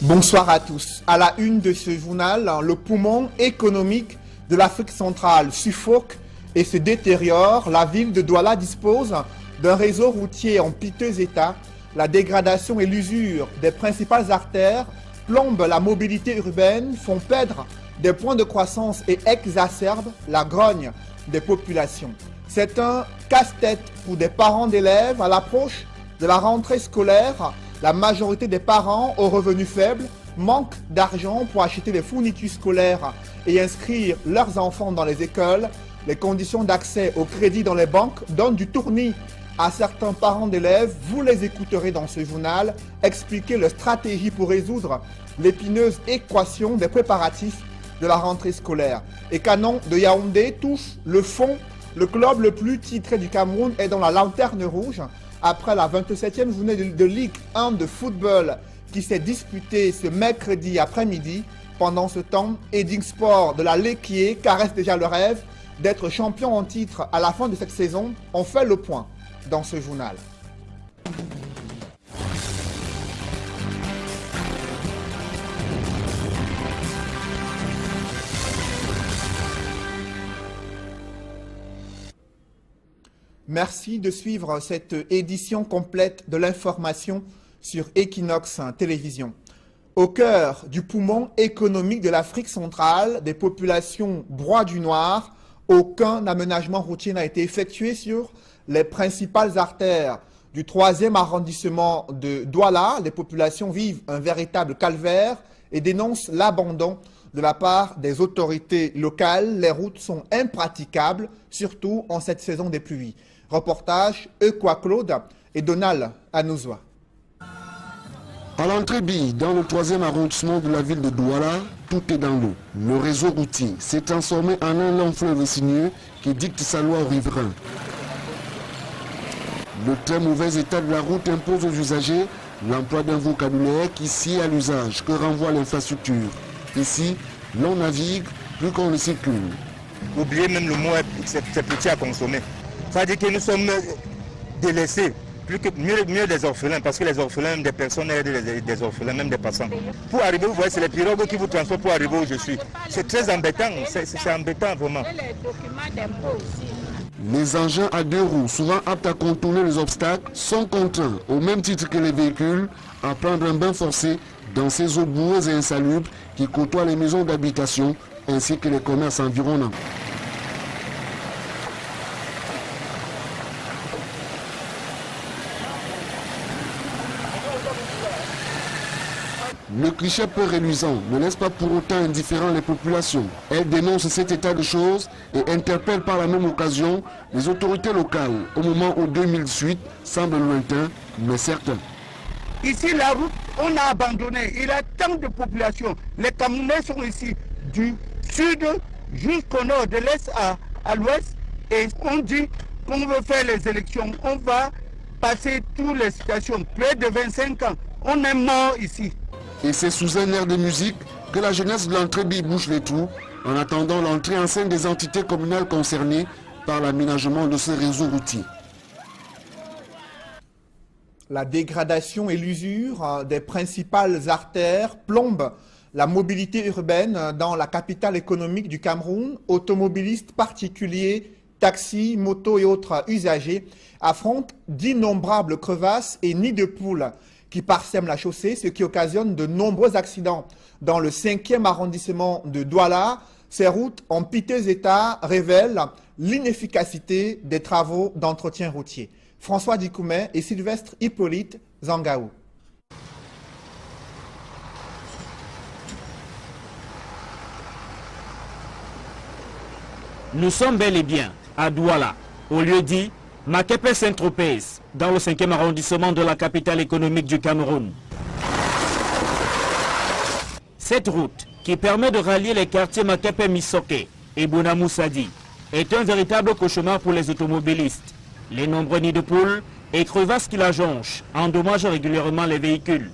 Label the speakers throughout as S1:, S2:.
S1: Bonsoir à tous. À la une de ce journal, le poumon économique de l'Afrique centrale suffoque et se détériore. La ville de Douala dispose d'un réseau routier en piteux état. La dégradation et l'usure des principales artères plombent la mobilité urbaine, font perdre des points de croissance et exacerbent la grogne des populations. C'est un casse-tête pour des parents d'élèves à l'approche de la rentrée scolaire. La majorité des parents aux revenus faibles manquent d'argent pour acheter des fournitures scolaires et inscrire leurs enfants dans les écoles. Les conditions d'accès au crédit dans les banques donnent du tournis à certains parents d'élèves. Vous les écouterez dans ce journal expliquer leur stratégie pour résoudre l'épineuse équation des préparatifs de la rentrée scolaire. Et Canon de Yaoundé touche le fond. Le club le plus titré du Cameroun est dans la lanterne rouge après la 27e journée de Ligue 1 de football qui s'est disputée ce mercredi après-midi. Pendant ce temps, Edding Sport de la Lequier caresse déjà le rêve d'être champion en titre à la fin de cette saison. On fait le point dans ce journal. Merci de suivre cette édition complète de l'information sur Equinox Télévision. Au cœur du poumon économique de l'Afrique centrale, des populations broient du noir, aucun aménagement routier n'a été effectué sur les principales artères du 3e arrondissement de Douala. Les populations vivent un véritable calvaire et dénoncent l'abandon de la part des autorités locales. Les routes sont impraticables, surtout en cette saison des pluies. Reportage Equa Claude et Donald Anouzoua.
S2: À l'entrée B, dans le 3e arrondissement de la ville de Douala, tout est dans l'eau. Le réseau routier s'est transformé en un long fleuve sinueux qui dicte sa loi aux riverains. Le très mauvais état de la route impose aux usagers l'emploi d'un vocabulaire qui sied à l'usage que renvoie l'infrastructure. Ici, l'on navigue plus qu'on ne circule.
S3: Oubliez même le mot, c'est petit à consommer. Ça veut dire que nous sommes délaissés, mieux des orphelins, parce que les orphelins, même des personnes aident des orphelins, même des passants. Pour arriver, vous voyez, c'est les pirogues qui vous transportent pour arriver où je suis. C'est très embêtant, c'est embêtant vraiment.
S2: Les engins à 2 roues, souvent aptes à contourner les obstacles, sont contraints, au même titre que les véhicules, à prendre un bain forcé dans ces eaux boueuses et insalubres qui côtoient les maisons d'habitation ainsi que les commerces environnants. Le cliché peu reluisant ne laisse pas pour autant indifférent les populations. Elle dénonce cet état de choses et interpelle par la même occasion les autorités locales au moment où 2018 semble lointain mais certain.
S4: Ici, la route, on a abandonné. Il y a tant de populations. Les Camerounais sont ici du sud jusqu'au nord, de l'est à l'ouest. Et on dit qu'on veut faire les élections. On va passer toutes les situations. Près de 25 ans, on est mort ici.
S2: Et c'est sous un air de musique que la jeunesse de l'entrée B bouche les trous en attendant l'entrée en scène des entités communales concernées par l'aménagement de ce réseau routier.
S1: La dégradation et l'usure des principales artères plombent la mobilité urbaine dans la capitale économique du Cameroun. Automobilistes particuliers, taxis, motos et autres usagers affrontent d'innombrables crevasses et nids de poules qui parsèment la chaussée, ce qui occasionne de nombreux accidents. Dans le 5e arrondissement de Douala, ces routes en piteux état révèlent l'inefficacité des travaux d'entretien routier. François Dikoumet et Sylvestre Hippolyte Zangaou.
S5: Nous sommes bel et bien à Douala, au lieu dit Makepe Saint-Tropez, dans le 5e arrondissement de la capitale économique du Cameroun. Cette route, qui permet de rallier les quartiers Makepe Misoke et Bonamoussadi, est un véritable cauchemar pour les automobilistes. Les nombreux nids de poules et crevasses qui la jonchent endommagent régulièrement les véhicules.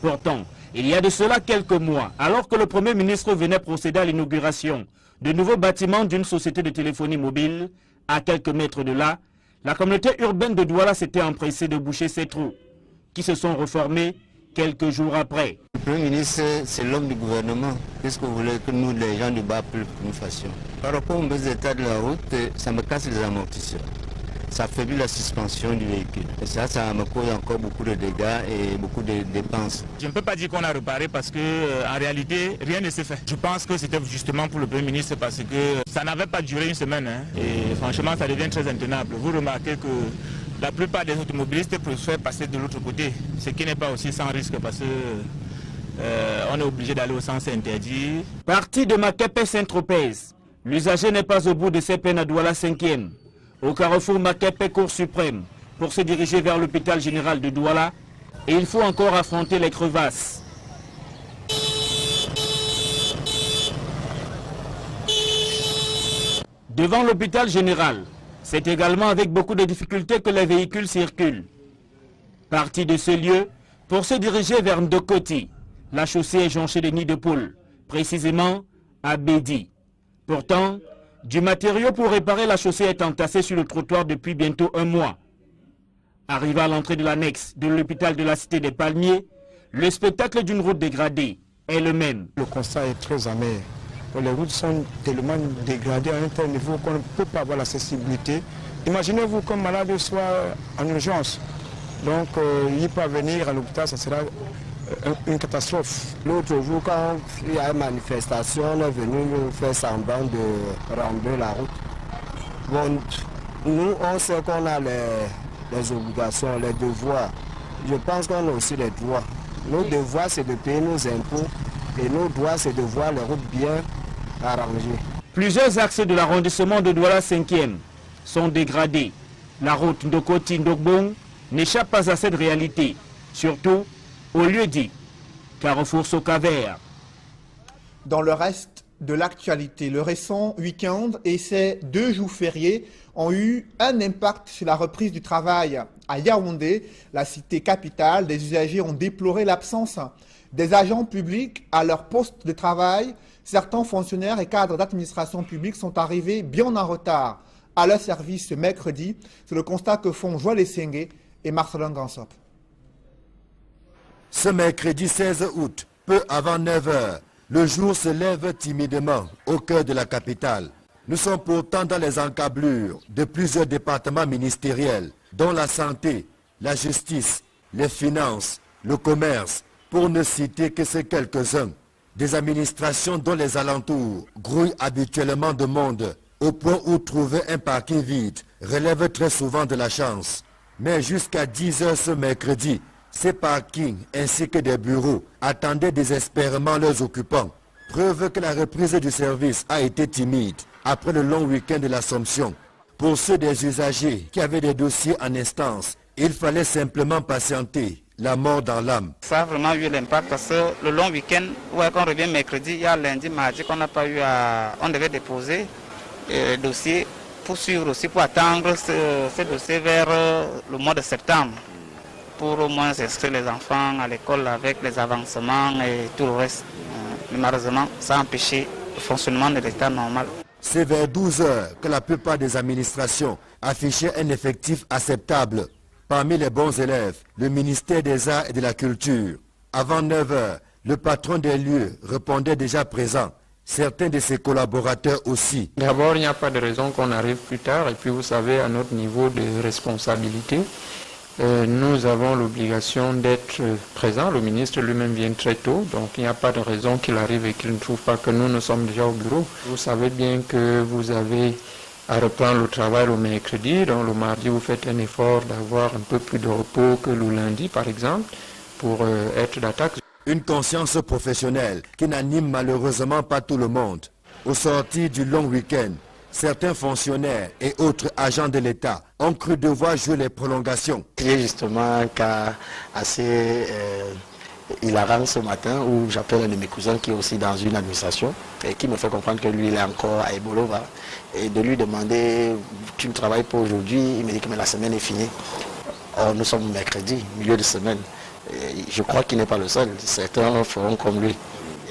S5: Pourtant, il y a de cela quelques mois, alors que le Premier ministre venait procéder à l'inauguration de nouveaux bâtiments d'une société de téléphonie mobile, à quelques mètres de là, la communauté urbaine de Douala s'était empressée de boucher ces trous, qui se sont reformés quelques jours après.
S6: Le Premier ministre, c'est l'homme du gouvernement. Qu'est-ce que vous voulez que nous, les gens du bas, nous fassions? Par rapport aux états de la route, ça me casse les amortisseurs. Ça affaiblit la suspension du véhicule. Et ça me cause encore beaucoup de dégâts et beaucoup de dépenses.
S7: Je ne peux pas dire qu'on a réparé parce que en réalité, rien ne s'est fait. Je pense que c'était justement pour le Premier ministre parce que ça n'avait pas duré une semaine. Et franchement, ça devient très intenable. Vous remarquez que la plupart des automobilistes préfèrent passer de l'autre côté, ce qui n'est pas aussi sans risque parce que on est obligé d'aller au sens interdit.
S5: Parti de Makepe Saint-Tropez, l'usager n'est pas au bout de ses peines à Douala 5e. Au carrefour Makepe Cour suprême, pour se diriger vers l'hôpital général de Douala, et il faut encore affronter les crevasses. Devant l'hôpital général, c'est également avec beaucoup de difficultés que les véhicules circulent. Parti de ce lieu, pour se diriger vers Ndokoti, la chaussée est jonchée de nids de poules, précisément à Bédi. Pourtant, du matériau pour réparer la chaussée est entassé sur le trottoir depuis bientôt un mois. Arrivé à l'entrée de l'annexe de l'hôpital de la Cité des Palmiers, le spectacle d'une route dégradée est le même.
S8: Le constat est très amer. Les routes sont tellement dégradées à un tel niveau qu'on ne peut pas avoir l'accessibilité. Imaginez-vous qu'un malade soit en urgence. Donc, il peut venir à l'hôpital, ça sera une catastrophe.
S9: L'autre jour, quand il y a une manifestation, on est venu nous faire semblant de rendre la route. Bon, nous, on sait qu'on a les obligations, les devoirs. Je pense qu'on a aussi les droits. Nos devoirs, c'est de payer nos impôts et nos droits, c'est de voir les routes bien arrangées. Plusieurs axes de l'arrondissement de Douala 5e sont dégradés. La route Ndokoti-Ndokbong n'échappe pas à cette réalité, surtout au lieu dit Carrefour Sokaver.
S1: Dans le reste de l'actualité, le récent week-end et ses 2 jours fériés ont eu un impact sur la reprise du travail. À Yaoundé, la cité capitale, des usagers ont déploré l'absence des agents publics à leur poste de travail. Certains fonctionnaires et cadres d'administration publique sont arrivés bien en retard à leur service ce mercredi. C'est le constat que font Joël Essengé et Marcelin Gansop.
S10: Ce mercredi 16 août, peu avant 9 h, le jour se lève timidement au cœur de la capitale. Nous sommes pourtant dans les encablures de plusieurs départements ministériels, dont la santé, la justice, les finances, le commerce, pour ne citer que ces quelques-uns. Des administrations dont les alentours grouillent habituellement de monde, au point où trouver un parking vide relève très souvent de la chance. Mais jusqu'à 10 h ce mercredi, ces parkings ainsi que des bureaux attendaient désespérément leurs occupants. Preuve que la reprise du service a été timide après le long week-end de l'Assomption. Pour ceux des usagers qui avaient des dossiers en instance, il fallait simplement patienter, la mort dans l'âme.
S11: Ça a vraiment eu l'impact parce que le long week-end, quand on revient mercredi, il y a lundi, mardi qu'on n'a pas eu à... On devait déposer le dossier pour suivre aussi, pour attendre ce dossier vers le mois de septembre, pour au moins inscrire les enfants à l'école avec les avancements et tout le reste. Mais malheureusement, ça a empêché le fonctionnement de l'État normal.
S10: C'est vers 12 h que la plupart des administrations affichaient un effectif acceptable. Parmi les bons élèves, le ministère des Arts et de la Culture. Avant 9 h, le patron des lieux répondait déjà présent. Certains de ses collaborateurs aussi.
S12: D'abord, il n'y a pas de raison qu'on arrive plus tard. Et puis, vous savez, à notre niveau de responsabilité, nous avons l'obligation d'être présents. Le ministre lui-même vient très tôt, donc il n'y a pas de raison qu'il arrive et qu'il ne trouve pas que nous sommes déjà au bureau. Vous savez bien que vous avez à reprendre le travail le mercredi, donc le mardi vous faites un effort d'avoir un peu plus de repos que le lundi par exemple, pour être d'attaque.
S10: Une conscience professionnelle qui n'anime malheureusement pas tout le monde. Au sortir du long week-end, certains fonctionnaires et autres agents de l'État ont cru devoir jouer les prolongations.
S13: Il y a justement un cas assez hilarant ce matin où j'appelle un de mes cousins qui est aussi dans une administration et qui me fait comprendre que lui il est encore à Ebolova et de lui demander tu ne travailles pas aujourd'hui, il me dit que mais la semaine est finie. Or nous sommes mercredi, milieu de semaine. Et je crois qu'il n'est pas le seul, certains feront comme lui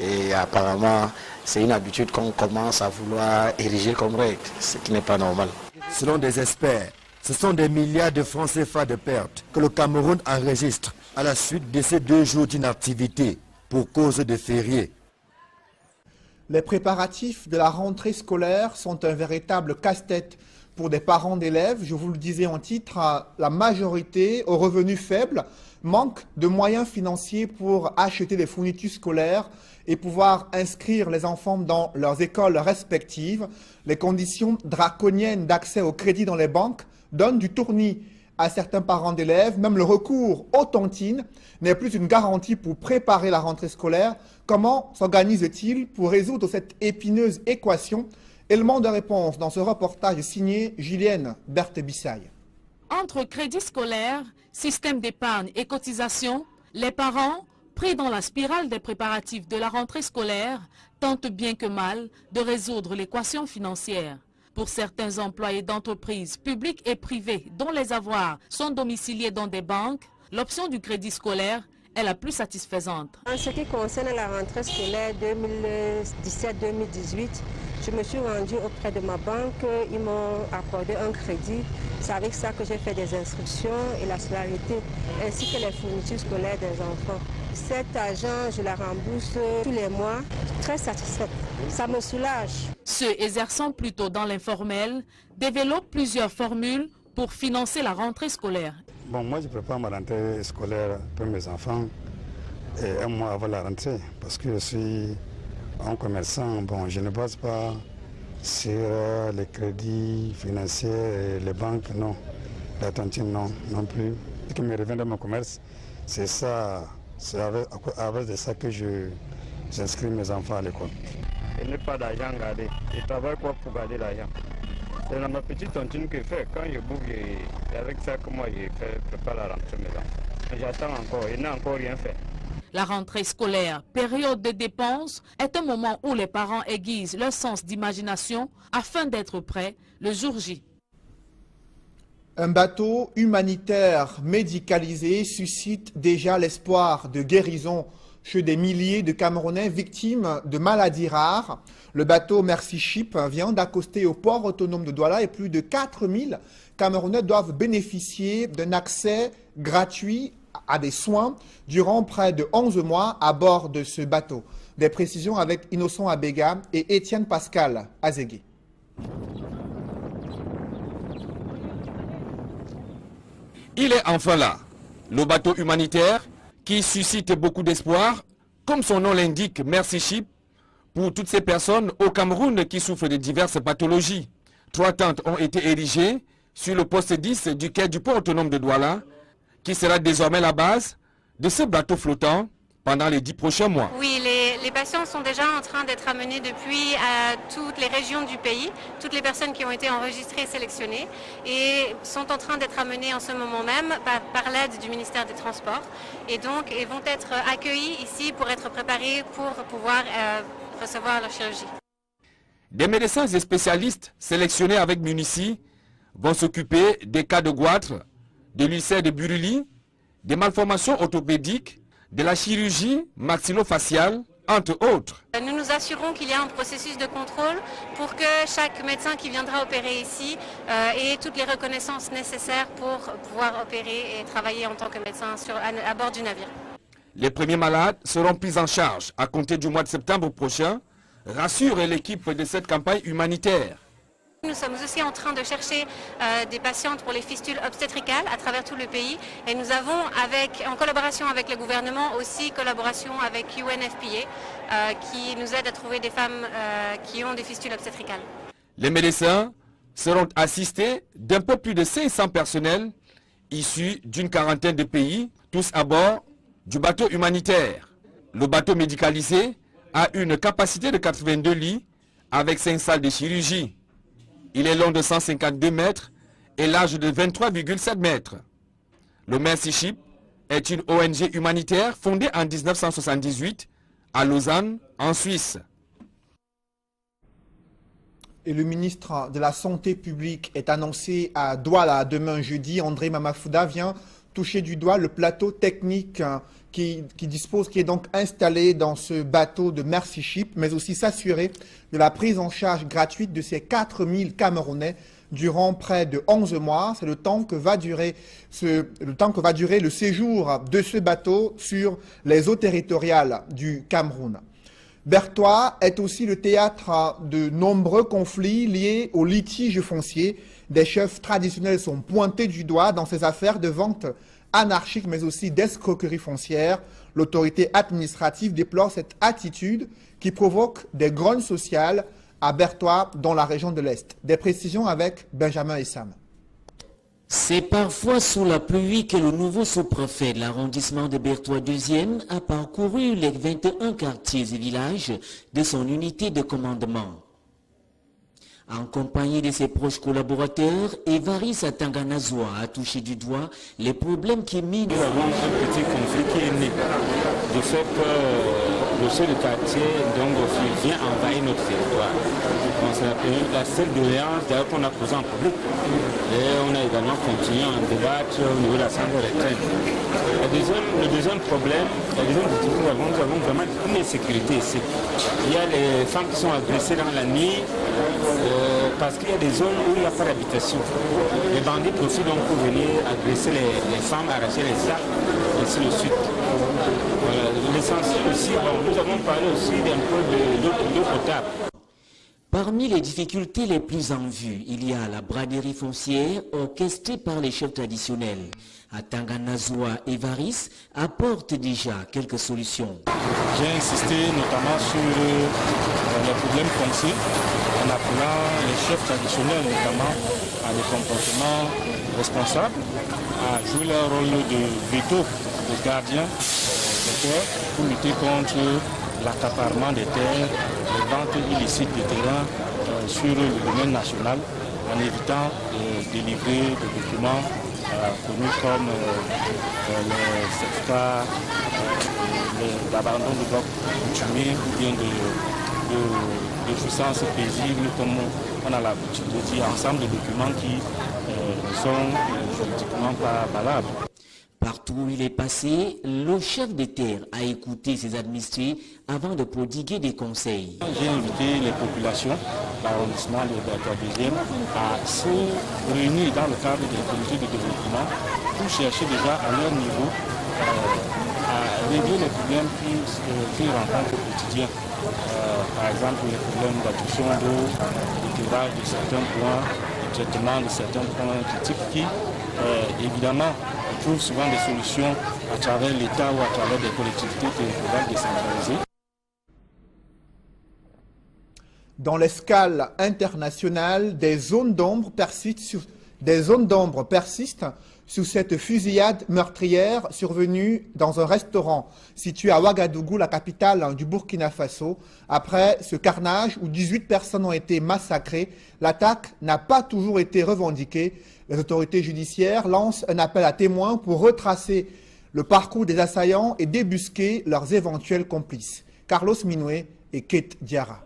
S13: et apparemment c'est une habitude qu'on commence à vouloir ériger comme règle, ce qui n'est pas normal.
S10: Selon des experts, Ce sont des milliards de francs CFA de pertes que le Cameroun enregistre à la suite de ces 2 jours d'inactivité pour cause de férié.
S1: Les préparatifs de la rentrée scolaire sont un véritable casse-tête pour des parents d'élèves. Je vous le disais en titre, la majorité aux revenus faibles manque de moyens financiers pour acheter des fournitures scolaires et pouvoir inscrire les enfants dans leurs écoles respectives. Les conditions draconiennes d'accès au crédit dans les banques donnent du tournis à certains parents d'élèves. Même le recours aux tontines n'est plus une garantie pour préparer la rentrée scolaire. Comment s'organise-t-il pour résoudre cette épineuse équation? Élément de réponse dans ce reportage signé Julienne Berthe-Bissaille.
S14: Entre crédit scolaire, système d'épargne et cotisation, les parents, pris dans la spirale des préparatifs de la rentrée scolaire, tentent bien que mal de résoudre l'équation financière. Pour certains employés d'entreprises publiques et privées dont les avoirs sont domiciliés dans des banques, l'option du crédit scolaire est la plus satisfaisante.
S15: En ce qui concerne la rentrée scolaire 2017-2018, je me suis rendue auprès de ma banque, ils m'ont accordé un crédit. C'est avec ça que j'ai fait des inscriptions et la scolarité, ainsi que les fournitures scolaires des enfants. Cet argent, je la rembourse tous les mois, très satisfaite. Ça me soulage.
S14: Ceux exerçant plutôt dans l'informel développent plusieurs formules pour financer la rentrée scolaire.
S16: Bon, moi je prépare ma rentrée scolaire pour mes enfants un mois avant la rentrée parce que je suis un commerçant. Bon, je ne base pas sur les crédits financiers et les banques, non. La tontine, non plus. Ce qui me revient dans mon commerce, c'est ça, c'est avec ça que j'inscris mes enfants à l'école.
S17: Je n'ai pas d'argent à garder. Je travaille quoi pour garder l'argent? C'est dans ma petite tontine que je fais. Quand je bouffe, c'est avec ça que moi je prépare la rentrée mes enfants. J'attends encore, je n'ai encore rien fait.
S14: La rentrée scolaire, période de dépenses, est un moment où les parents aiguisent leur sens d'imagination afin d'être prêts le jour J.
S1: Un bateau humanitaire médicalisé suscite déjà l'espoir de guérison chez des milliers de Camerounais victimes de maladies rares. Le bateau Mercy Ship vient d'accoster au port autonome de Douala et plus de 4000 Camerounais doivent bénéficier d'un accès gratuit à des soins durant près de 11 mois à bord de ce bateau. Des précisions avec Innocent Abega et Étienne Pascal Azégué.
S18: Il est enfin là, le bateau humanitaire qui suscite beaucoup d'espoir, comme son nom l'indique, Mercy Ship, pour toutes ces personnes au Cameroun qui souffrent de diverses pathologies. 3 tentes ont été érigées sur le poste 10 du quai du port autonome de Douala, qui sera désormais la base de ce bateau flottant pendant les 10 prochains mois.
S19: Oui, les patients sont déjà en train d'être amenés depuis à toutes les régions du pays, toutes les personnes qui ont été enregistrées et sélectionnées, et sont en train d'être amenées en ce moment même par l'aide du ministère des Transports. Et donc, ils vont être accueillis ici pour être préparés pour pouvoir recevoir leur chirurgie.
S18: Des médecins et spécialistes sélectionnés avec Munici vont s'occuper des cas de goitre, de l'ulcère de Buruli, des malformations orthopédiques, de la chirurgie maxillofaciale, entre autres.
S19: Nous nous assurons qu'il y a un processus de contrôle pour que chaque médecin qui viendra opérer ici ait toutes les reconnaissances nécessaires pour pouvoir opérer et travailler en tant que médecin à bord du navire.
S18: Les premiers malades seront pris en charge à compter du mois de septembre prochain, rassure l'équipe de cette campagne humanitaire.
S19: Nous sommes aussi en train de chercher des patientes pour les fistules obstétricales à travers tout le pays et nous avons, en collaboration avec le gouvernement, aussi collaboration avec UNFPA qui nous aide à trouver des femmes qui ont des fistules obstétricales.
S18: Les médecins seront assistés d'un peu plus de 500 personnels issus d'une quarantaine de pays, tous à bord du bateau humanitaire. Le bateau médicalisé a une capacité de 82 lits avec 5 salles de chirurgie. Il est long de 152 mètres et large de 23,7 mètres. Le Mercy Ship est une ONG humanitaire fondée en 1978 à Lausanne, en Suisse.
S1: Et le ministre de la Santé publique est annoncé à Douala demain jeudi. André Mamafouda vient toucher du doigt le plateau technique qui est donc installé dans ce bateau de Mercy Ship, mais aussi s'assurer de la prise en charge gratuite de ces 4000 Camerounais durant près de 11 mois. C'est le temps que va durer le séjour de ce bateau sur les eaux territoriales du Cameroun. Bertois est aussi le théâtre de nombreux conflits liés aux litiges fonciers. Des chefs traditionnels sont pointés du doigt dans ces affaires de vente anarchique, mais aussi d'escroquerie foncière. L'autorité administrative déplore cette attitude qui provoque des grognes sociales à Bertois, dans la région de l'Est. Des précisions avec Benjamin Essam.
S20: C'est parfois sous la pluie que le nouveau sous-préfet de l'arrondissement de Bertois 2e a parcouru les 21 quartiers et villages de son unité de commandement. En compagnie de ses proches collaborateurs, Évariste Atanganazoa a touché du doigt les problèmes qui minent.
S21: Nous avons un petit conflit qui est né du fait que le chef de quartier vient envahir notre territoire. C'est la seule doléance d'ailleurs qu'on a posée en public. Et on a également continué à en débattre au niveau de la Chambre restreinte. Le deuxième problème, nous avons vraiment une insécurité ici. Il y a les femmes qui sont agressées dans la nuit parce qu'il y a des zones où il n'y a pas d'habitation. Les bandits profitent donc pour venir agresser les femmes, arracher les sacs, et ainsi de suite. Voilà. L'essentiel aussi, nous avons parlé aussi d'un peu de l'eau potable.
S20: Parmi les difficultés les plus en vue, il y a la braderie foncière orchestrée par les chefs traditionnels. Atanganazoa Évariste apporte déjà quelques solutions.
S21: J'ai insisté notamment sur les problèmes fonciers en appelant les chefs traditionnels notamment à des comportements responsables, à jouer leur rôle de veto, de gardien des terres pour lutter contre l'accaparement des terres, les ventes illicites de terrain sur le domaine national en évitant de délivrer des documents connus comme les certificats d'abandon de blocs coutumiers ou bien de jouissance paisible, comme on a l'habitude de dire, ensemble de documents qui sont juridiquement pas valables.
S20: Partout où il est passé, le chef de terre a écouté ses administrés avant de prodiguer des conseils.
S21: J'ai invité les populations, l'arrondissement de Bertois 2e, à se réunir dans le cadre des comités de développement pour chercher déjà à leur niveau à régler les problèmes qu'ils rencontrent au quotidien. Par exemple, les problèmes d'adduction d'eau, d'éclairage de certains points, de traitement de certains points critiques qui, évidemment, trouvent souvent des solutions à travers l'État ou à travers des collectivités territoriales décentralisées.
S1: Dans l'escale internationale, des zones d'ombre persistent sur cette fusillade meurtrière survenue dans un restaurant situé à Ouagadougou, la capitale du Burkina Faso. Après ce carnage où 18 personnes ont été massacrées, l'attaque n'a pas toujours été revendiquée. Les autorités judiciaires lancent un appel à témoins pour retracer le parcours des assaillants et débusquer leurs éventuels complices. Carlos Minoué et Kate Diarra.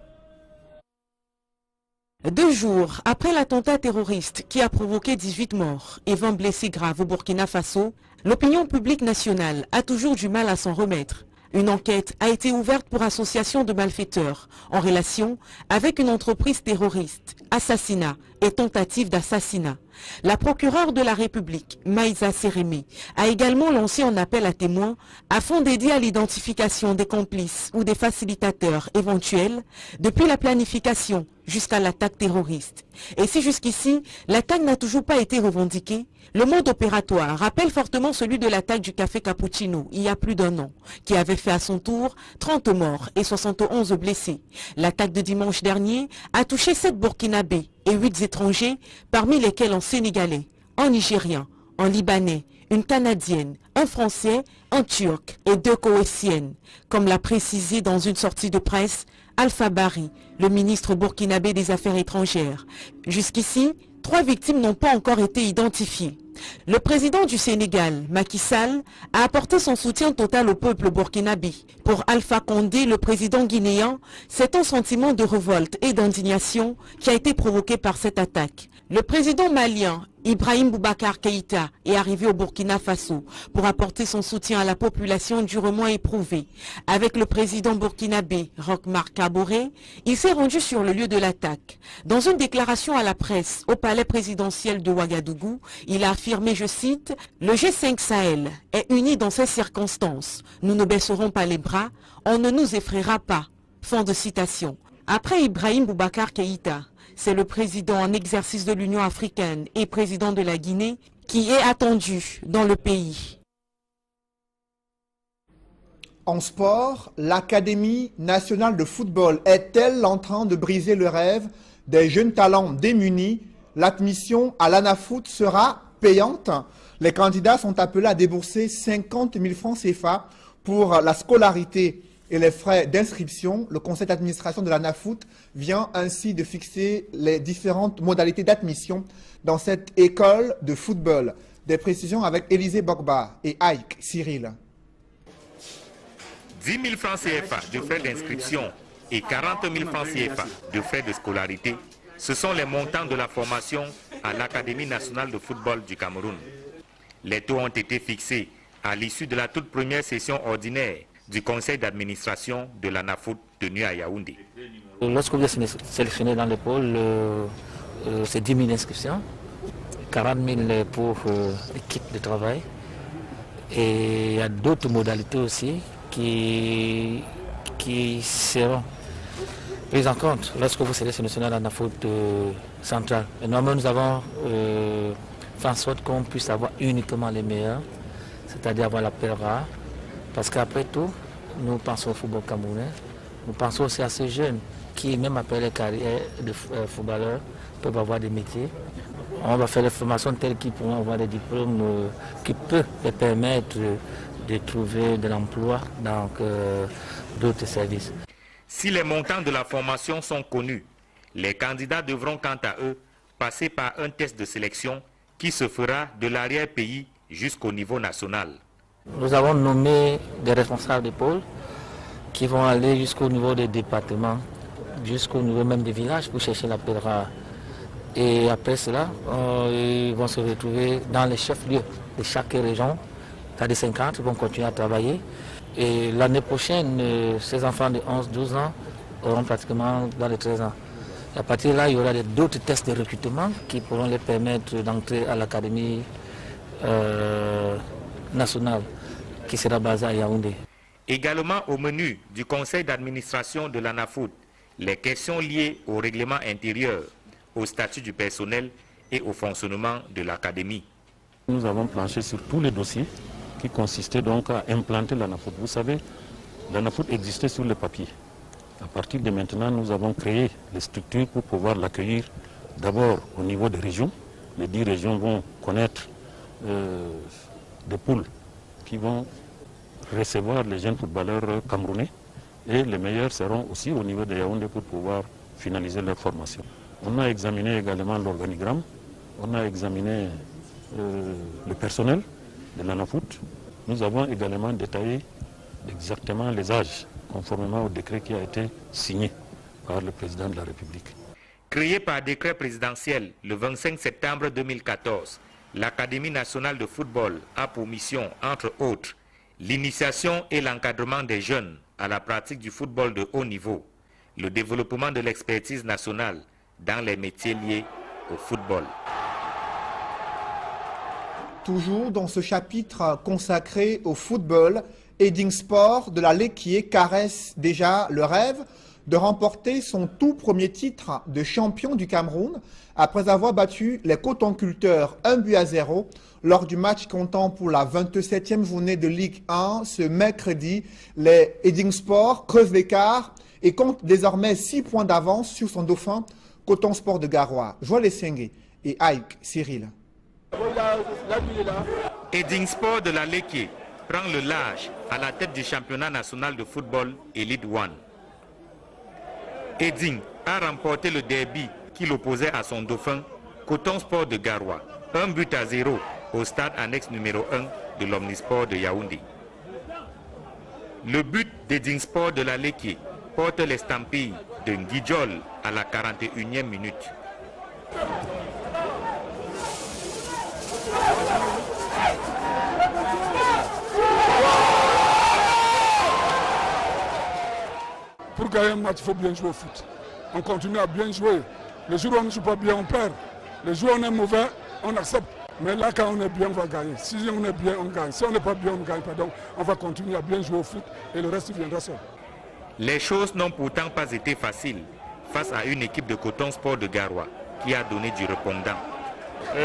S14: 2 jours après l'attentat terroriste qui a provoqué 18 morts et 20 blessés graves au Burkina Faso, l'opinion publique nationale a toujours du mal à s'en remettre. Une enquête a été ouverte pour association de malfaiteurs en relation avec une entreprise terroriste, assassinat et tentative d'assassinat. La procureure de la République, Maïsa Sérémé, a également lancé un appel à témoins afin d'aider à l'identification des complices ou des facilitateurs éventuels depuis la planification jusqu'à l'attaque terroriste. Et si jusqu'ici, l'attaque n'a toujours pas été revendiquée, le mode opératoire rappelle fortement celui de l'attaque du Café Cappuccino il y a plus d'1 an, qui avait fait à son tour 30 morts et 71 blessés. L'attaque de dimanche dernier a touché 7 Burkinabés et 8 étrangers, parmi lesquels un Sénégalais, un Nigérien, un Libanais, une Canadienne, un Français, un Turc et 2 Koweïtiennes, comme l'a précisé dans une sortie de presse Alpha Bari, le ministre burkinabé des Affaires étrangères. Jusqu'ici, 3 victimes n'ont pas encore été identifiées. Le président du Sénégal, Macky Sall, a apporté son soutien total au peuple burkinabé. Pour Alpha Condé, le président guinéen, c'est un sentiment de révolte et d'indignation qui a été provoqué par cette attaque. Le président malien, Ibrahim Boubacar Keïta, est arrivé au Burkina Faso pour apporter son soutien à la population durement éprouvée. Avec le président burkinabé Roch-Marc Kaboré, il s'est rendu sur le lieu de l'attaque. Dans une déclaration à la presse au palais présidentiel de Ouagadougou, il a affirmé, je cite, « Le G5 Sahel est uni dans ces circonstances. Nous ne baisserons pas les bras, on ne nous effraiera pas. » Fin de citation. Après Ibrahim Boubacar Keïta, c'est le président en exercice de l'Union africaine et président de la Guinée qui est attendu dans le pays.
S1: En sport, l'Académie nationale de football est-elle en train de briser le rêve des jeunes talents démunis? L'admission à l'ANAFOOT sera payante. Les candidats sont appelés à débourser 50 000 francs CFA pour la scolarité et les frais d'inscription. Le conseil d'administration de l'ANAFOOT vient ainsi de fixer les différentes modalités d'admission dans cette école de football. Des précisions avec Élisée Bogba et Aïk Cyril.
S3: 10 000 francs CFA de frais d'inscription et 40 000 francs CFA de frais de scolarité, ce sont les montants de la formation à l'Académie nationale de football du Cameroun. Les taux ont été fixés à l'issue de la toute première session ordinaire du conseil d'administration de l'ANAFOOT tenu à Yaoundé.
S22: Lorsque vous êtes sélectionné dans le pôle, c'est 10 000 inscriptions, 40 000 pour l'équipe de travail. Et il y a d'autres modalités aussi qui seront prises en compte lorsque vous serez sélectionné dans l'ANAFOOT centrale. Et normalement, nous avons fait en sorte qu'on puisse avoir uniquement les meilleurs, c'est-à-dire avoir la perle rare. Parce qu'après tout, nous pensons au football camerounais, nous pensons aussi à ces jeunes qui, même après les carrières de footballeurs, peuvent avoir des métiers. On va faire des formations telles qu'ils pourront avoir des diplômes qui peuvent les permettre de trouver de l'emploi dans d'autres services.
S3: Si les montants de la formation sont connus, les candidats devront quant à eux passer par un test de sélection qui se fera de l'arrière-pays jusqu'au niveau national.
S22: Nous avons nommé des responsables de pôle qui vont aller jusqu'au niveau des départements, jusqu'au niveau même des villages pour chercher la perle rare. Et après cela, ils vont se retrouver dans les chefs-lieux de chaque région. C'est-à-dire 50, ils vont continuer à travailler. Et l'année prochaine, ces enfants de 11-12 ans auront pratiquement dans les 13 ans. Et à partir de là, il y aura d'autres tests de recrutement qui pourront les permettre d'entrer à l'académie nationale qui sera basée à Yaoundé.
S3: Également au menu du conseil d'administration de l'ANAFOOT, les questions liées au règlement intérieur, au statut du personnel et au fonctionnement de l'académie.
S21: Nous avons planché sur tous les dossiers qui consistaient donc à implanter l'ANAFOOT. Vous savez, l'ANAFOOT existait sur le papier. À partir de maintenant, nous avons créé les structures pour pouvoir l'accueillir d'abord au niveau des régions. Les 10 régions vont connaître des poules qui vont recevoir les jeunes footballeurs camerounais et les meilleurs seront aussi au niveau de Yaoundé pour pouvoir finaliser leur formation. On a examiné également l'organigramme, on a examiné le personnel de l'ANAFOOT. Nous avons également détaillé exactement les âges, conformément au décret qui a été signé par le président de la République.
S3: Créée par décret présidentiel le 25 septembre 2014, l'Académie nationale de football a pour mission, entre autres, l'initiation et l'encadrement des jeunes à la pratique du football de haut niveau, le développement de l'expertise nationale dans les métiers liés au football.
S1: Toujours dans ce chapitre consacré au football, Eding Sport de la Lekié caresse déjà le rêve de remporter son tout premier titre de champion du Cameroun après avoir battu les cotonculteurs 1-0 lors du match comptant pour la 27e journée de Ligue 1 ce mercredi. Les Eding Sport creusent l'écart et compte désormais 6 points d'avance sur son dauphin Coton Sport de Garoua. Joël Essengé et Aïk Cyril.
S3: Eding Sport de la Lekié prend le large à la tête du championnat national de football Elite One. Eding a remporté le derby qui l'opposait à son dauphin, Coton Sport de Garoua, 1-0 au stade annexe numéro 1 de l'Omnisport de Yaoundé. Le but d'Eding Sport de la Lekié porte l'estampille de Nguidjol à la 41e minute.
S2: Pour gagner un match, il faut bien jouer au foot. On continue à bien jouer. Le jour où on ne joue pas bien, on perd. Le jour où on est mauvais, on accepte. Mais là, quand on est bien, on va gagner. Si on est bien, on gagne. Si on n'est pas bien, on ne gagne pas. Donc, on va continuer à bien jouer au foot et le reste viendra seul.
S3: Les choses n'ont pourtant pas été faciles face à une équipe de Coton Sport de Garoua qui a donné du répondant.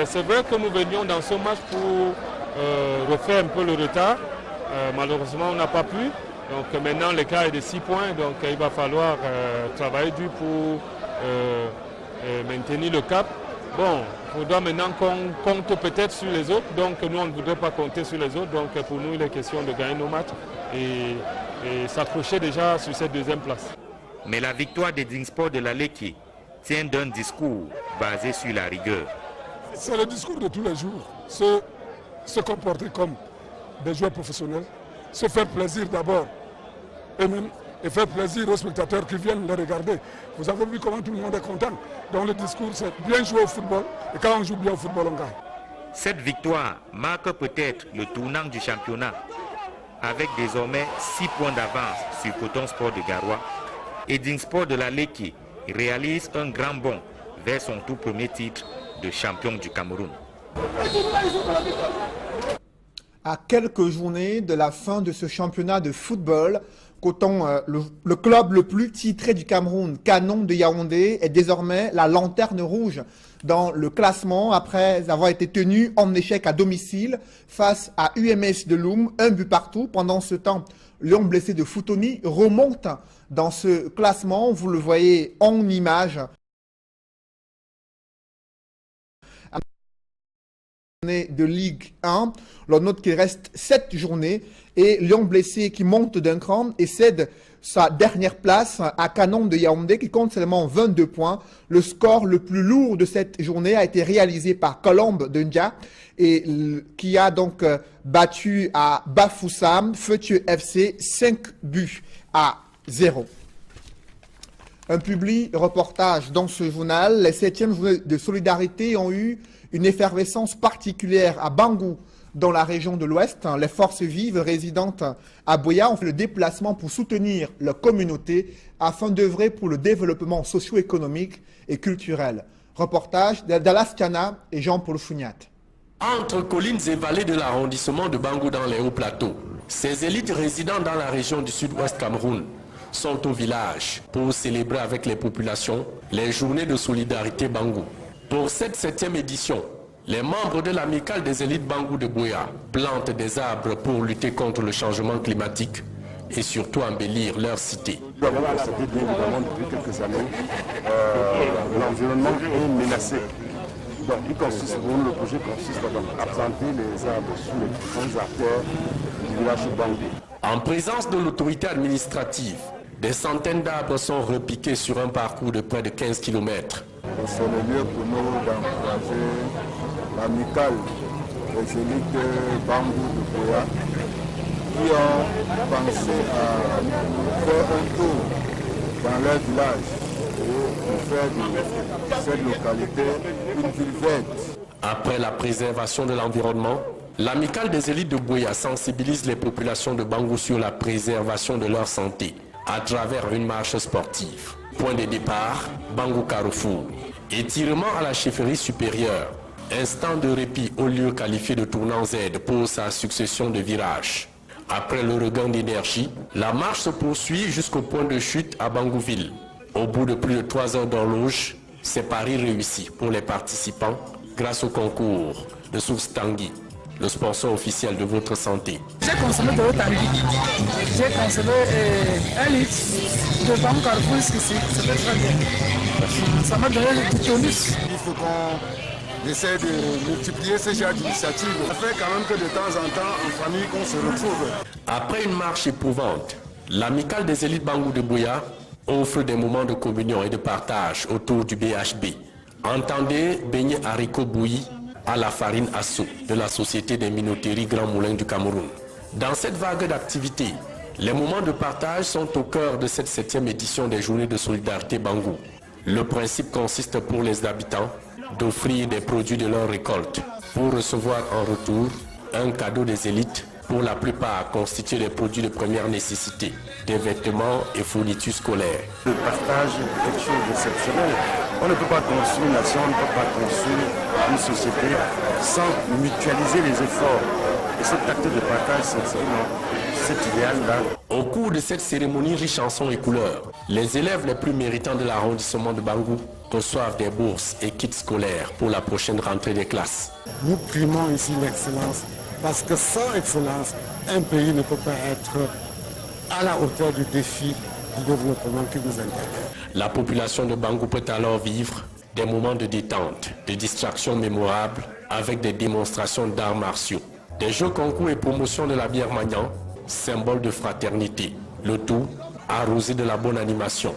S4: C'est vrai que nous venions dans ce match pour refaire un peu le retard. Malheureusement, on n'a pas pu. Donc maintenant, l'écart est de 6 points. Donc il va falloir travailler dur pour maintenir le cap. Bon, il faudra maintenant qu'on compte peut-être sur les autres. Donc nous, on ne voudrait pas compter sur les autres. Donc pour nous, il est question de gagner nos matchs et s'accrocher déjà sur cette deuxième place.
S3: Mais la victoire des Dingsport de la Leki tient d'un discours basé sur la rigueur.
S2: C'est le discours de tous les jours. Se comporter comme des joueurs professionnels, se faire plaisir d'abord eux-mêmes et faire plaisir aux spectateurs qui viennent les regarder. Vous avez vu comment tout le monde est content. Donc le discours, c'est bien jouer au football. Et quand on joue bien au football, on gagne.
S3: Cette victoire marque peut-être le tournant du championnat, avec désormais 6 points d'avance sur Coton Sport de Garoua. Et Dingsport de la Leki réalise un grand bond vers son tout premier titre de champion du Cameroun.
S1: À quelques journées de la fin de ce championnat de football, Coton, le club le plus titré du Cameroun, Canon de Yaoundé, est désormais la lanterne rouge dans le classement après avoir été tenu en échec à domicile face à UMS de Loum, 1 but partout. Pendant ce temps, Lion blessé de Foutoni remonte dans ce classement, vous le voyez en image. De Ligue 1, l'on note qu'il reste 7 journées et Lion blessé qui monte d'un cran et cède sa dernière place à Canon de Yaoundé qui compte seulement 22 points. Le score le plus lourd de cette journée a été réalisé par Colombe de Ndia et qui a donc battu à Bafoussam, Feutieux FC 5 buts à 0. Un public reportage dans ce journal. Les 7e journées de solidarité ont eu une effervescence particulière à Bangou, dans la région de l'Ouest. Les forces vives résidentes à Buea ont fait le déplacement pour soutenir leur communauté afin d'œuvrer pour le développement socio-économique et culturel. Reportage d'Dallas Tiana et Jean-Paul Founiat.
S23: Entre collines et vallées de l'arrondissement de Bangou dans les hauts plateaux, ces élites résidant dans la région du sud-ouest Cameroun sont au village pour célébrer avec les populations les journées de solidarité Bangou. Pour cette 7e édition, les membres de l'amicale des élites Bangou de Buea plantent des arbres pour lutter contre le changement climatique et surtout embellir leur cité.
S24: Nous avons constaté bien évidemment depuis quelques années l'environnement est menacé. Donc le projet consiste à planter les arbres sur les différentes artères du village de Bangou.
S23: En présence de l'autorité administrative, des centaines d'arbres sont repiqués sur un parcours de près de 15 km.
S24: C'est le lieu pour nous d'encourager l'amicale des élites de Bangou de Buea qui ont pensé à faire un tour dans leur village pour faire de cette localité une ville verte.
S23: Après la préservation de l'environnement, l'amicale des élites de Buea sensibilise les populations de Bangou sur la préservation de leur santé à travers une marche sportive. Point de départ, Bangou Carrefour. Étirement à la chefferie supérieure. Instant de répit au lieu qualifié de tournant Z pour sa succession de virages. Après le regain d'énergie, la marche se poursuit jusqu'au point de chute à Bangouville. Au bout de plus de 3 heures d'horloge, c'est pari réussi pour les participants grâce au concours de Source Tanguy, le sponsor officiel de votre santé.
S25: J'ai consommé de l'eau Tanguy. J'ai consommé 1 litre de Bangou Carrefour jusqu'ici. C'était très bien. Ça m'a donné du tonus.
S24: Il faut qu'on essaie de multiplier ce genre d'initiatives. Ça fait quand même que de temps en temps, en famille, qu'on se retrouve.
S23: Après une marche éprouvante, l'amicale des élites Bangou de Buea offre des moments de communion et de partage autour du BHB. Entendez beignets haricots bouillis à la farine Asso de la Société des minoteries Grand Moulin du Cameroun. Dans cette vague d'activités, les moments de partage sont au cœur de cette 7e édition des Journées de solidarité Bangou. Le principe consiste pour les habitants d'offrir des produits de leur récolte pour recevoir en retour un cadeau des élites pour la plupart constitués des produits de première nécessité, des vêtements et fournitures scolaires.
S5: Le partage est quelque chose d'exceptionnel. On ne peut pas construire une nation, on ne peut pas construire une société sans mutualiser les efforts. Et cet acte de partage, c'est cet idéal-là.
S23: Au cours de cette cérémonie riche en sons et couleurs, les élèves les plus méritants de l'arrondissement de Bangou reçoivent des bourses et kits scolaires pour la prochaine rentrée des classes.
S6: Nous primons ici l'excellence parce que sans excellence, un pays ne peut pas être à la hauteur du défi du développement qui nous intéresse.
S23: La population de Bangou peut alors vivre des moments de détente, de distraction mémorables avec des démonstrations d'arts martiaux, des jeux concours et promotions de la bière Magnan, symbole de fraternité. Le tout arrosé de la bonne animation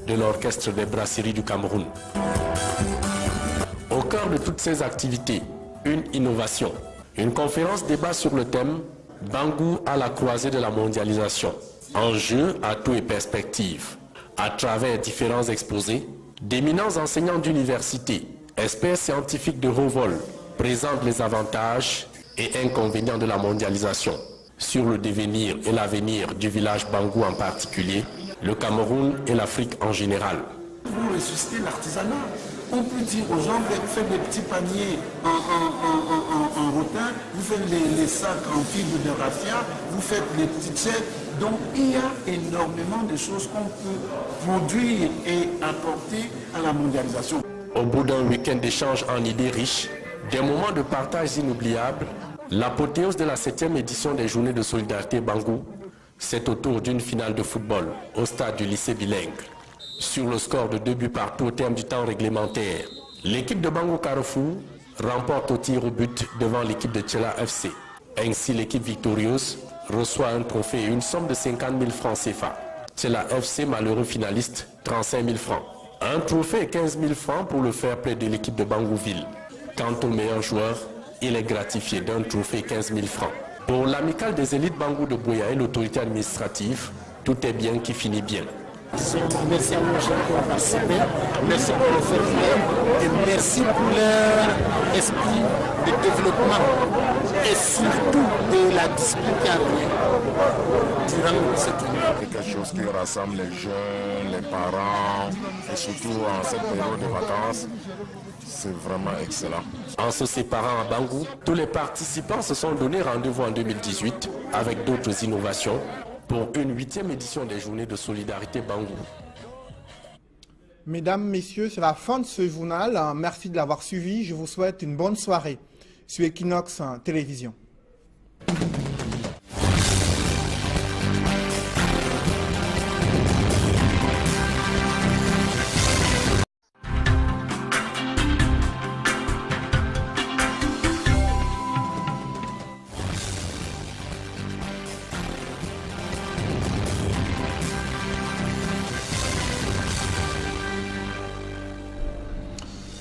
S23: de l'orchestre des brasseries du Cameroun. Au cœur de toutes ces activités, une innovation. Une conférence débat sur le thème « Bangou à la croisée de la mondialisation ». Enjeux, atouts et perspectives. À travers différents exposés, d'éminents enseignants d'université, experts scientifiques de haut vol présentent les avantages et inconvénients de la mondialisation sur le devenir et l'avenir du village Bangou en particulier, le Cameroun et l'Afrique en général.
S6: Vous ressuscitez l'artisanat. On peut dire aux gens, vous faites des petits paniers en rotin, vous faites les sacs en fibre de raffia, vous faites les petites chaises. Donc il y a énormément de choses qu'on peut produire et apporter à la mondialisation.
S23: Au bout d'un week-end d'échanges en idées riches, des moments de partage inoubliables, l'apothéose de la 7e édition des Journées de solidarité Bangou, c'est autour d'une finale de football au stade du lycée bilingue. Sur le score de 2 buts partout au terme du temps réglementaire, l'équipe de Bangou Carrefour remporte au tir au but devant l'équipe de Tchela FC. Ainsi, l'équipe victorieuse reçoit un trophée et une somme de 50 000 francs CFA. Tchela FC, malheureux finaliste, 35 000 francs. Un trophée et 15 000 francs pour le fair play de l'équipe de Bangouville. Quant au meilleur joueur, il est gratifié d'un trophée et 15 000 francs. Pour l'amicale des élites Bangou de Boya et l'autorité administrative, tout est bien qui finit bien.
S6: Merci à nos gens qui ont participé, merci pour le faire play et merci pour leur esprit de développement et surtout de la discipline qui a pris durant cette année.
S24: C'est quelque chose qui rassemble les jeunes, les parents et surtout en cette période de vacances. C'est vraiment excellent.
S23: En se séparant à Bangou, tous les participants se sont donné rendez-vous en 2018 avec d'autres innovations pour une 8e édition des Journées de solidarité Bangou.
S1: Mesdames, Messieurs, c'est la fin de ce journal. Merci de l'avoir suivi. Je vous souhaite une bonne soirée sur Equinox Télévision.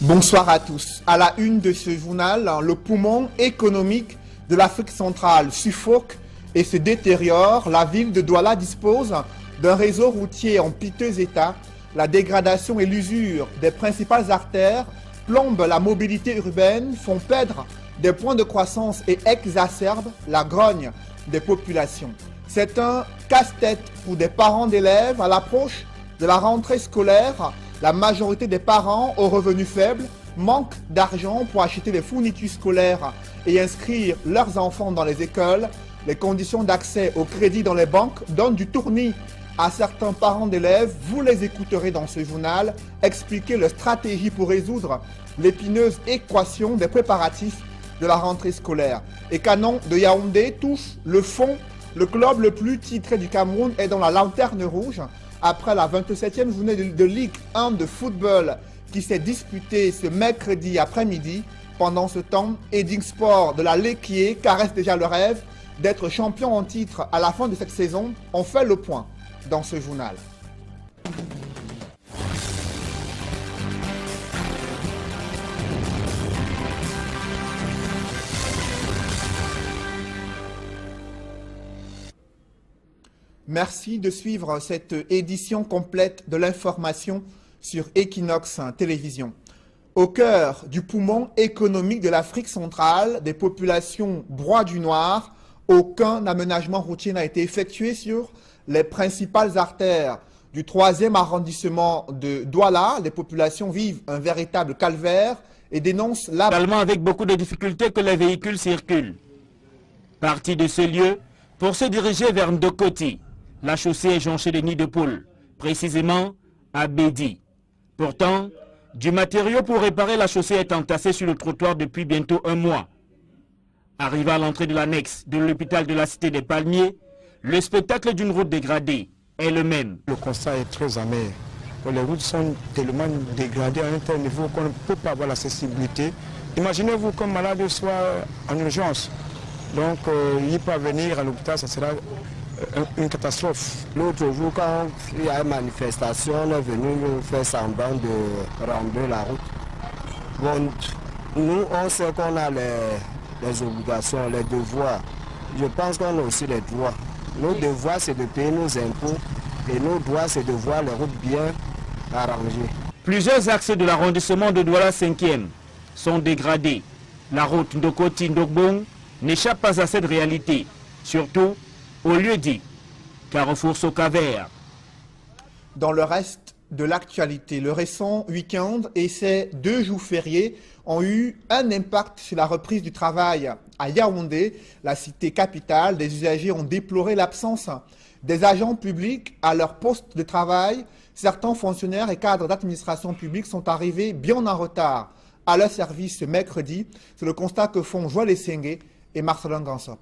S1: Bonsoir à tous. À la une de ce journal, le poumon économique de l'Afrique centrale suffoque et se détériore. La ville de Douala dispose d'un réseau routier en piteux état. La dégradation et l'usure des principales artères plombent la mobilité urbaine, font perdre des points de croissance et exacerbent la grogne des populations. C'est un casse-tête pour des parents d'élèves à l'approche de la rentrée scolaire. La majorité des parents aux revenus faibles manquent d'argent pour acheter des fournitures scolaires et inscrire leurs enfants dans les écoles. Les conditions d'accès au crédit dans les banques donnent du tournis à certains parents d'élèves. Vous les écouterez dans ce journal expliquer leur stratégie pour résoudre l'épineuse équation des préparatifs de la rentrée scolaire. Et Canon de Yaoundé touche le fond. Le club le plus titré du Cameroun est dans la lanterne rouge. Après la 27e journée de Ligue 1 de football qui s'est disputée ce mercredi après-midi. Pendant ce temps, Edding Sport de la Lequier caresse déjà le rêve d'être champion en titre à la fin de cette saison. On fait le point dans ce journal. Merci de suivre cette édition complète de l'information sur Equinox Télévision. Au cœur du poumon économique de l'Afrique centrale, des populations broies du noir aucun aménagement routier n'a été effectué sur les principales artères du 3e arrondissement de Douala. Les populations vivent un véritable calvaire et dénoncent
S20: également avec beaucoup de difficultés que les véhicules circulent. Parti de ce lieu, pour se diriger vers Ndokoti, la chaussée est jonchée de nids de poules, précisément à Bédi. Pourtant, du matériau pour réparer la chaussée est entassé sur le trottoir depuis bientôt un mois. Arrivé à l'entrée de l'annexe de l'hôpital de la Cité des Palmiers, le spectacle d'une route dégradée est le même.
S7: Le constat est très amer. Les routes sont tellement dégradées à un tel niveau qu'on ne peut pas avoir l'accessibilité. Imaginez-vous qu'un malade soit en urgence. Donc, il peut venir à l'hôpital, ça sera une catastrophe.
S8: L'autre jour, quand il y a une manifestation, on est venu nous faire semblant de rendre la route. Bon, nous, on sait qu'on a les obligations, les devoirs. Je pense qu'on a aussi les droits. Nos devoirs, c'est de payer nos impôts et nos droits, c'est de voir les routes bien arrangées.
S20: Plusieurs axes de l'arrondissement de Douala 5e sont dégradés. La route Ndokoti-Ndokbong n'échappe pas à cette réalité, surtout au lieu dit Carrefour Socaver.
S1: Dans le reste de l'actualité, le récent week-end et ses 2 jours fériés ont eu un impact sur la reprise du travail à Yaoundé, la cité capitale. Des usagers ont déploré l'absence des agents publics à leur poste de travail. Certains fonctionnaires et cadres d'administration publique sont arrivés bien en retard à leur service ce mercredi. C'est le constat que font Joël Essengé et Marcelin Gansop.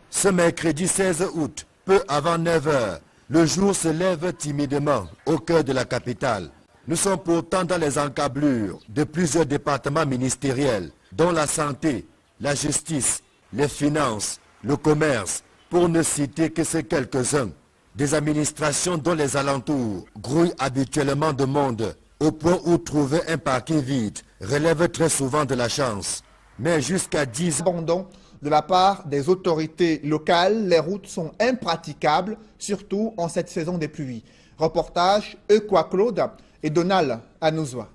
S10: Ce mercredi 16 août, peu avant 9 h, le jour se lève timidement au cœur de la capitale. Nous sommes pourtant dans les encablures de plusieurs départements ministériels, dont la santé, la justice, les finances, le commerce, pour ne citer que ces quelques-uns. Des administrations dont les alentours grouillent habituellement de monde, au point où trouver un parking vide relève très souvent de la chance. Mais jusqu'à 10 abandons de la part des autorités locales, les routes sont impraticables, surtout en cette saison des pluies. Reportage Equa Claude et Donald Anouzwa.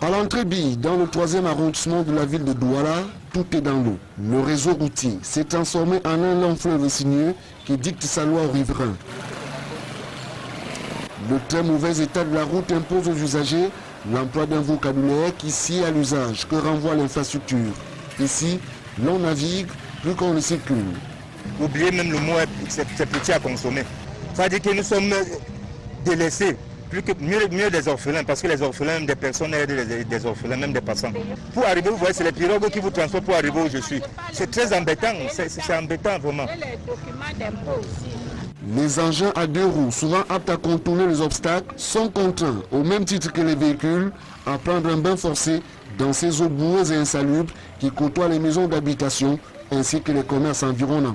S9: À l'entrée B, dans le 3e arrondissement de la ville de Douala, tout est dans l'eau. Le réseau routier s'est transformé en un long fleuve sinueux qui dicte sa loi aux riverains. Le très mauvais état de la route impose aux usagers l'emploi d'un vocabulaire qui sied à l'usage que renvoie l'infrastructure. Ici, l'on navigue plus qu'on ne circule.
S11: Oubliez même le mot, c'est petit à consommer. Ça veut dire que nous sommes délaissés. Mieux des orphelins, parce que les orphelins, même des personnes aident des orphelins, même des passants. Pour arriver, vous voyez, c'est les pirogues qui vous transportent pour arriver où je suis. C'est très embêtant, c'est embêtant vraiment.
S9: Les engins à 2 roues, souvent aptes à contourner les obstacles, sont contraints, au même titre que les véhicules, à prendre un bain forcé dans ces eaux boueuses et insalubres qui côtoient les maisons d'habitation ainsi que les commerces environnants.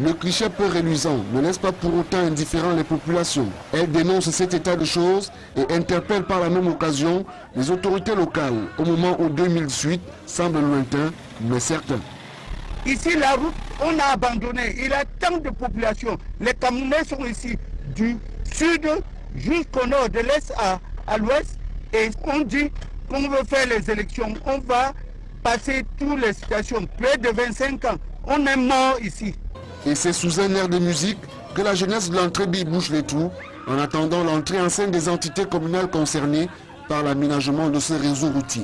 S9: Le cliché peu reluisant ne laisse pas pour autant indifférent les populations. Elle dénonce cet état de choses et interpelle par la même occasion les autorités locales au moment où 2018 semble lointain mais certain.
S6: Ici, la route, on a abandonné. Il y a tant de populations. Les Camerounais sont ici, du sud jusqu'au nord, de l'est à l'ouest. Et on dit qu'on veut faire les élections. On va passer toutes les situations. Près de 25 ans, on est mort ici.
S9: Et c'est sous un air de musique que la jeunesse de l'entrée bouche les trous, en attendant l'entrée en scène des entités communales concernées par l'aménagement de ce réseau routier.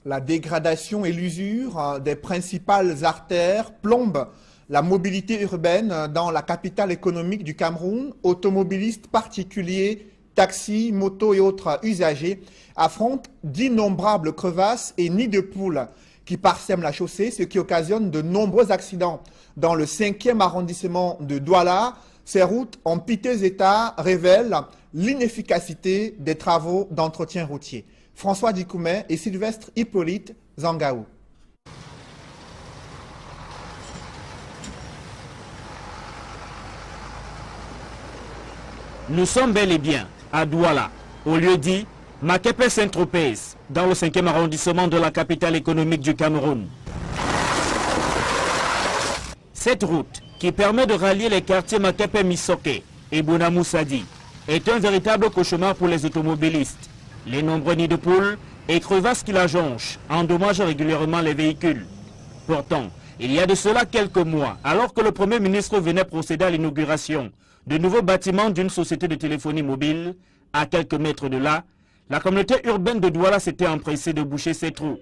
S1: La dégradation et l'usure des principales artères plombent la mobilité urbaine dans la capitale économique du Cameroun. Automobilistes particuliers, taxis, motos et autres usagers affrontent d'innombrables crevasses et nids de poules qui parsèment la chaussée, ce qui occasionne de nombreux accidents. Dans le 5e arrondissement de Douala, ces routes en piteux état révèlent l'inefficacité des travaux d'entretien routier. François Dikoumé et Sylvestre Hippolyte Zangaou.
S20: Nous sommes bel et bien à Douala, au lieu dit Makepe Saint-Tropez, dans le 5e arrondissement de la capitale économique du Cameroun. Cette route,
S12: qui permet de rallier les quartiers Makepe-Misoke et Bonamoussadi, est un véritable cauchemar pour les automobilistes. Les nombreux nids de poules et crevasses qui la jonchent endommagent régulièrement les véhicules. Pourtant, il y a de cela quelques mois, alors que le Premier ministre venait procéder à l'inauguration de nouveaux bâtiments d'une société de téléphonie mobile, à quelques mètres de là, la communauté urbaine de Douala s'était empressée de boucher ces trous,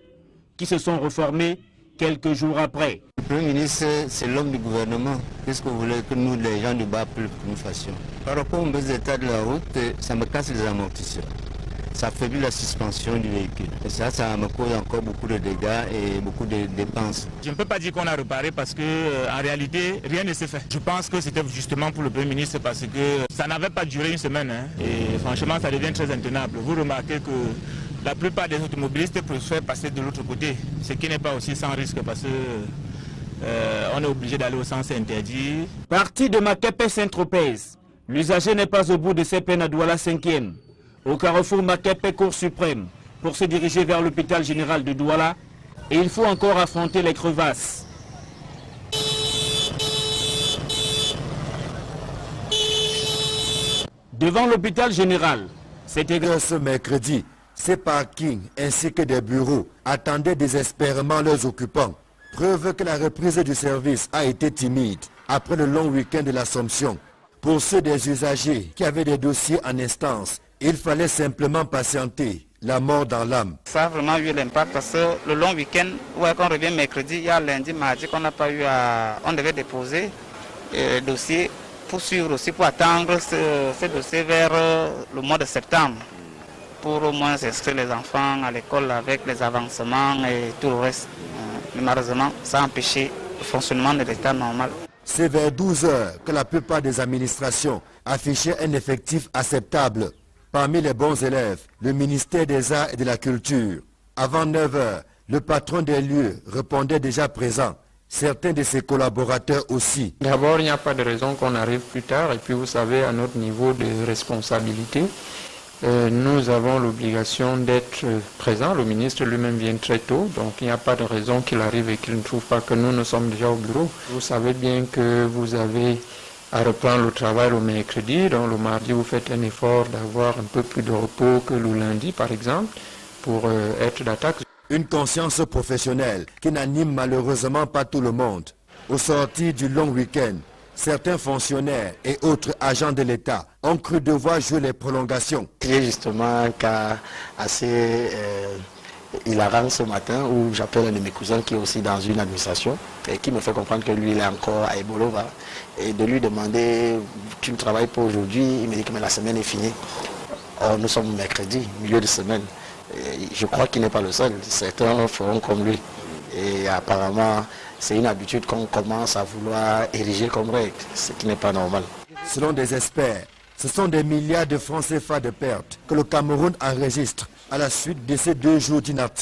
S12: qui se sont reformés quelques jours après.
S13: Le Premier ministre, c'est l'homme du gouvernement. Qu'est-ce que vous voulez que nous, les gens du bas, nous fassions? Par rapport aux états de la route, ça me casse les amortisseurs. Ça affaiblit la suspension du véhicule. Et ça me cause encore beaucoup de dégâts et beaucoup de dépenses.
S11: Je ne peux pas dire qu'on a réparé parce que en réalité, rien ne s'est fait. Je pense que c'était justement pour le Premier ministre parce que ça n'avait pas duré une semaine. Et franchement, ça devient très intenable. Vous remarquez que la plupart des automobilistes préfèrent passer de l'autre côté, ce qui n'est pas aussi sans risque parce que on est obligé d'aller au sens interdit.
S12: Parti de Makepe Saint-Tropez, l'usager n'est pas au bout de ses peines à Douala 5e. Au carrefour Makepe Cour suprême, pour se diriger vers l'hôpital général de Douala, et il faut encore affronter les crevasses. Devant l'hôpital général, c'était
S10: ce mercredi, ces parkings ainsi que des bureaux attendaient désespérément leurs occupants. Preuve que la reprise du service a été timide après le long week-end de l'Assomption. Pour ceux des usagers qui avaient des dossiers en instance, il fallait simplement patienter, la mort dans l'âme.
S15: Ça a vraiment eu l'impact parce que le long week-end, quand on revient mercredi, il y a lundi, mardi qu'on n'a pas eu à... On devait déposer le dossier pour suivre aussi, pour attendre ce dossier vers le mois de septembre. Pour au moins inscrire les enfants à l'école avec les avancements et tout le reste. Mais malheureusement, ça a empêché le fonctionnement de l'état normal.
S10: C'est vers 12 heures que la plupart des administrations affichaient un effectif acceptable. Parmi les bons élèves, le ministère des Arts et de la Culture. Avant 9 heures, le patron des lieux répondait déjà présent. Certains de ses collaborateurs aussi.
S16: D'abord, il n'y a pas de raison qu'on arrive plus tard. Et puis, vous savez, à notre niveau de responsabilité, nous avons l'obligation d'être présents. Le ministre lui-même vient très tôt, donc il n'y a pas de raison qu'il arrive et qu'il ne trouve pas que nous sommes déjà au bureau. Vous savez bien que vous avez à reprendre le travail le mercredi, donc le mardi vous faites un effort d'avoir un peu plus de repos que le lundi par exemple, pour être d'attaque.
S10: Une conscience professionnelle qui n'anime malheureusement pas tout le monde. Au sortir du long week-end, certains fonctionnaires et autres agents de l'État ont cru devoir jouer les prolongations.
S17: Il y a justement un cas assez hilarant ce matin où j'appelle un de mes cousins qui est aussi dans une administration et qui me fait comprendre que lui il est encore à Ebolova et de lui demander tu ne travailles pas aujourd'hui, il me dit que mais la semaine est finie. Or nous sommes mercredi, milieu de semaine. Et je crois qu'il n'est pas le seul, certains feront comme lui et apparemment c'est une habitude qu'on commence à vouloir ériger comme règle, ce qui n'est pas normal.
S10: Selon des experts, ce sont des milliards de francs CFA de pertes que le Cameroun enregistre à la suite de ces 2 jours d'inactivité.